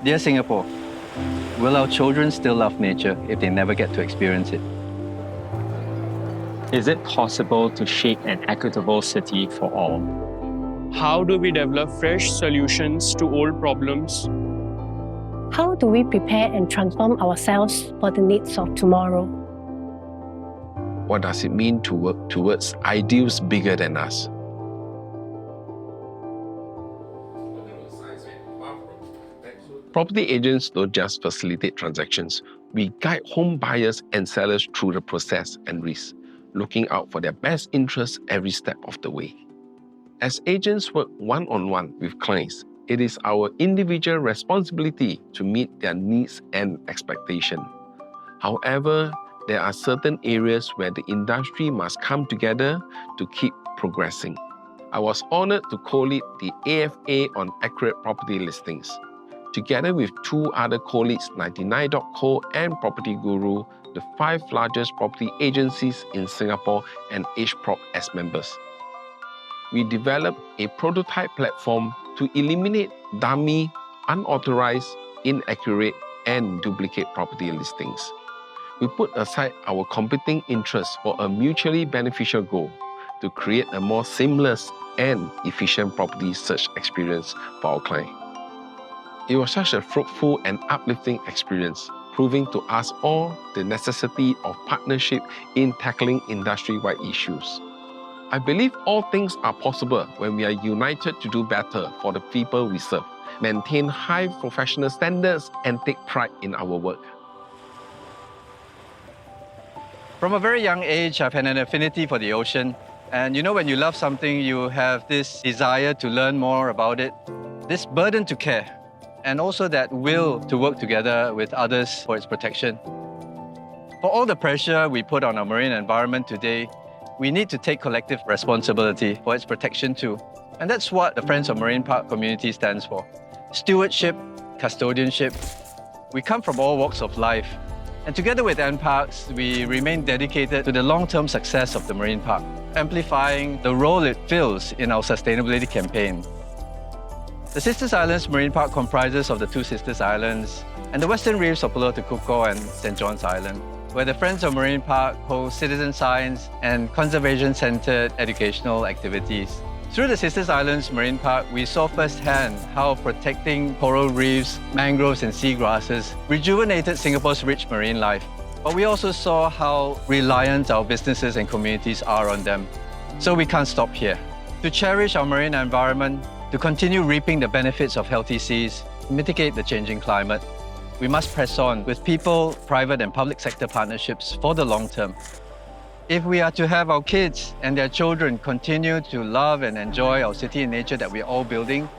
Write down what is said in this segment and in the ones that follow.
Dear Singapore, will our children still love nature if they never get to experience it? Is it possible to shape an equitable city for all? How do we develop fresh solutions to old problems? How do we prepare and transform ourselves for the needs of tomorrow? What does it mean to work towards ideals bigger than us? Property agents don't just facilitate transactions. We guide home buyers and sellers through the process and risk, looking out for their best interests every step of the way. As agents work one-on-one with clients, it is our individual responsibility to meet their needs and expectations. However, there are certain areas where the industry must come together to keep progressing. I was honored to co-lead the AFA on accurate property listings. Together with two other colleagues, 99.co and Property Guru, the 5 largest property agencies in Singapore and AgeProp as members. We developed a prototype platform to eliminate dummy, unauthorized, inaccurate, and duplicate property listings. We put aside our competing interests for a mutually beneficial goal to create a more seamless and efficient property search experience for our client. It was such a fruitful and uplifting experience, proving to us all the necessity of partnership in tackling industry-wide issues. I believe all things are possible when we are united to do better for the people we serve, maintain high professional standards, and take pride in our work. From a very young age, I've had an affinity for the ocean. And when you love something, you have this desire to learn more about it, this burden to care, and also that will to work together with others for its protection. For all the pressure we put on our marine environment today, we need to take collective responsibility for its protection too. And that's what the Friends of Marine Park community stands for. Stewardship, custodianship. We come from all walks of life. And together with NParks, we remain dedicated to the long-term success of the marine park, amplifying the role it fills in our sustainability campaign. The Sisters Islands Marine Park comprises of the 2 Sisters Islands and the western reefs of Pulau Tekukor and St. John's Island, where the Friends of Marine Park host citizen science and conservation-centered educational activities. Through the Sisters Islands Marine Park, we saw firsthand how protecting coral reefs, mangroves and seagrasses rejuvenated Singapore's rich marine life. But we also saw how reliant our businesses and communities are on them. So we can't stop here. To cherish our marine environment, to continue reaping the benefits of healthy seas, mitigate the changing climate, we must press on with people, private and public sector partnerships for the long term. If we are to have our kids and their children continue to love and enjoy our city and nature that we're all building,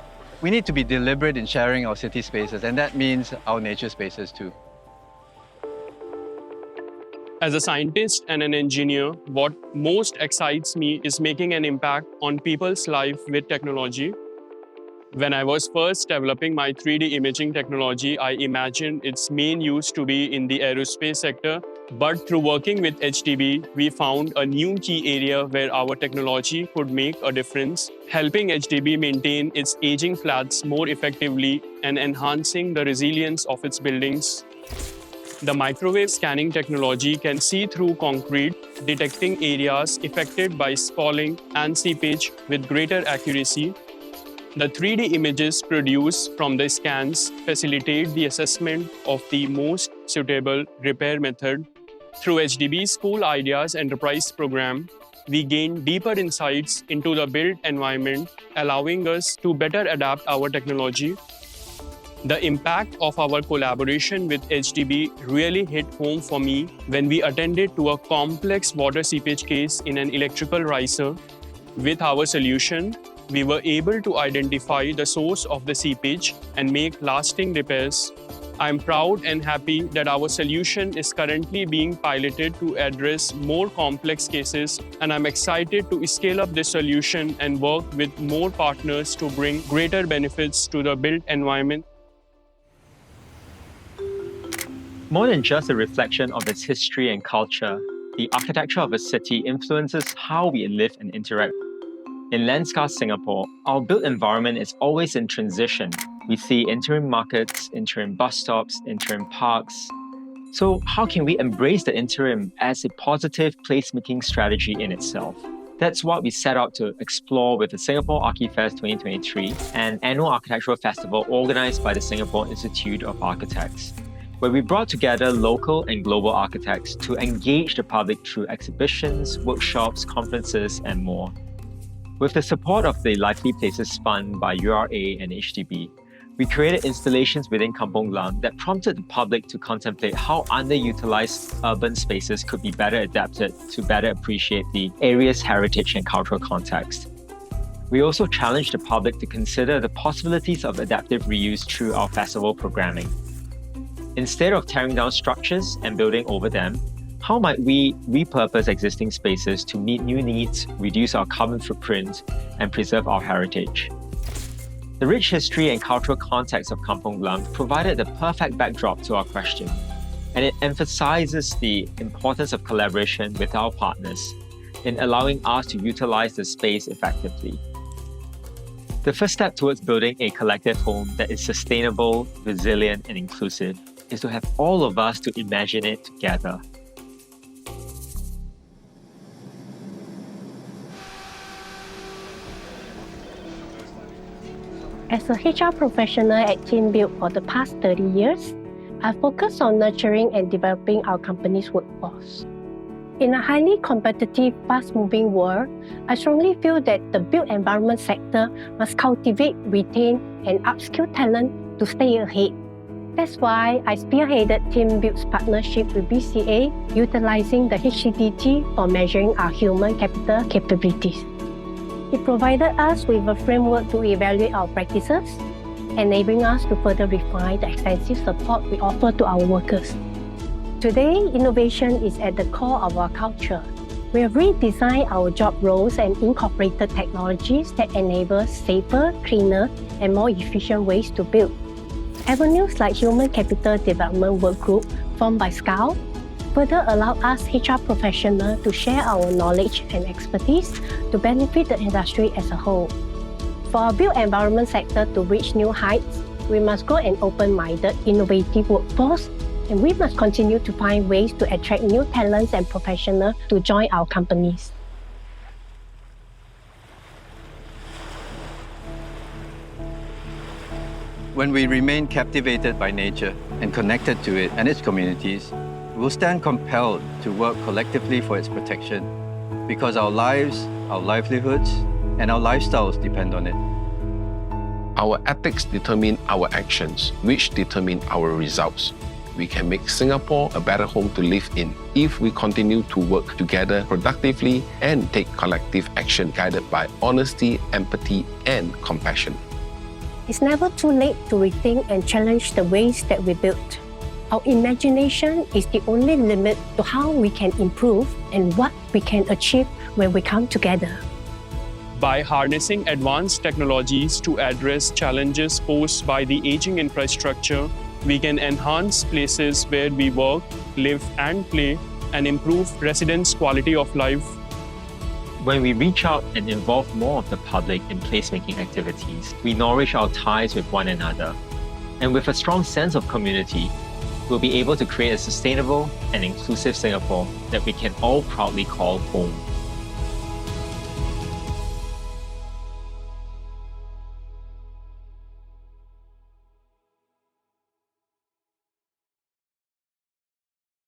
we need to be deliberate in sharing our city spaces, and that means our nature spaces too. As a scientist and an engineer, what most excites me is making an impact on people's life with technology. When I was first developing my 3D imaging technology, I imagined its main use to be in the aerospace sector. But through working with HDB, we found a new key area where our technology could make a difference, helping HDB maintain its aging flats more effectively and enhancing the resilience of its buildings. The microwave scanning technology can see through concrete, detecting areas affected by spalling and seepage with greater accuracy. The 3D images produced from the scans facilitate the assessment of the most suitable repair method. Through HDB's School Ideas Enterprise program, we gain deeper insights into the built environment, allowing us to better adapt our technology. The impact of our collaboration with HDB really hit home for me when we attended to a complex water seepage case in an electrical riser. With our solution, we were able to identify the source of the seepage and make lasting repairs. I'm proud and happy that our solution is currently being piloted to address more complex cases, and I'm excited to scale up this solution and work with more partners to bring greater benefits to the built environment. More than just a reflection of its history and culture, the architecture of a city influences how we live and interact. In Landscar Singapore, our built environment is always in transition, We see interim markets, interim bus stops, interim parks. So how can we embrace the interim as a positive placemaking strategy in itself? That's what we set out to explore with the Singapore Archifest 2023, an annual architectural festival organized by the Singapore Institute of Architects, where we brought together local and global architects to engage the public through exhibitions, workshops, conferences, and more. With the support of the Lively Places Fund by URA and HDB, we created installations within Kampong Glam that prompted the public to contemplate how underutilized urban spaces could be better adapted to better appreciate the area's heritage and cultural context. We also challenged the public to consider the possibilities of adaptive reuse through our festival programming. Instead of tearing down structures and building over them, how might we repurpose existing spaces to meet new needs, reduce our carbon footprint, and preserve our heritage? The rich history and cultural context of Kampong Glam provided the perfect backdrop to our question, and it emphasizes the importance of collaboration with our partners in allowing us to utilize the space effectively. The first step towards building a collective home that is sustainable, resilient, and inclusive is to have all of us to imagine it together. As a HR professional at TeamBuild for the past 30 years, I've focused on nurturing and developing our company's workforce. In a highly competitive, fast-moving world, I strongly feel that the built environment sector must cultivate, retain, and upskill talent to stay ahead. That's why I spearheaded TeamBuild's partnership with BCA, utilizing the HCDT for measuring our human capital capabilities. It provided us with a framework to evaluate our practices, enabling us to further refine the extensive support we offer to our workers. Today, innovation is at the core of our culture. We have redesigned our job roles and incorporated technologies that enable safer, cleaner, and more efficient ways to build. Avenues like Human Capital Development Work Group, formed by SCOUT, further allow us HR professionals to share our knowledge and expertise to benefit the industry as a whole. For our built environment sector to reach new heights, we must grow an open-minded, innovative workforce, and we must continue to find ways to attract new talents and professionals to join our companies. When we remain captivated by nature and connected to it and its communities, we will stand compelled to work collectively for its protection because our lives, our livelihoods, and our lifestyles depend on it. Our ethics determine our actions, which determine our results. We can make Singapore a better home to live in if we continue to work together productively and take collective action guided by honesty, empathy, and compassion. It's never too late to rethink and challenge the ways that we built. Our imagination is the only limit to how we can improve and what we can achieve when we come together. By harnessing advanced technologies to address challenges posed by the aging infrastructure, we can enhance places where we work, live, and play, and improve residents' quality of life. When we reach out and involve more of the public in placemaking activities, we nourish our ties with one another. And with a strong sense of community, we'll be able to create a sustainable and inclusive Singapore that we can all proudly call home.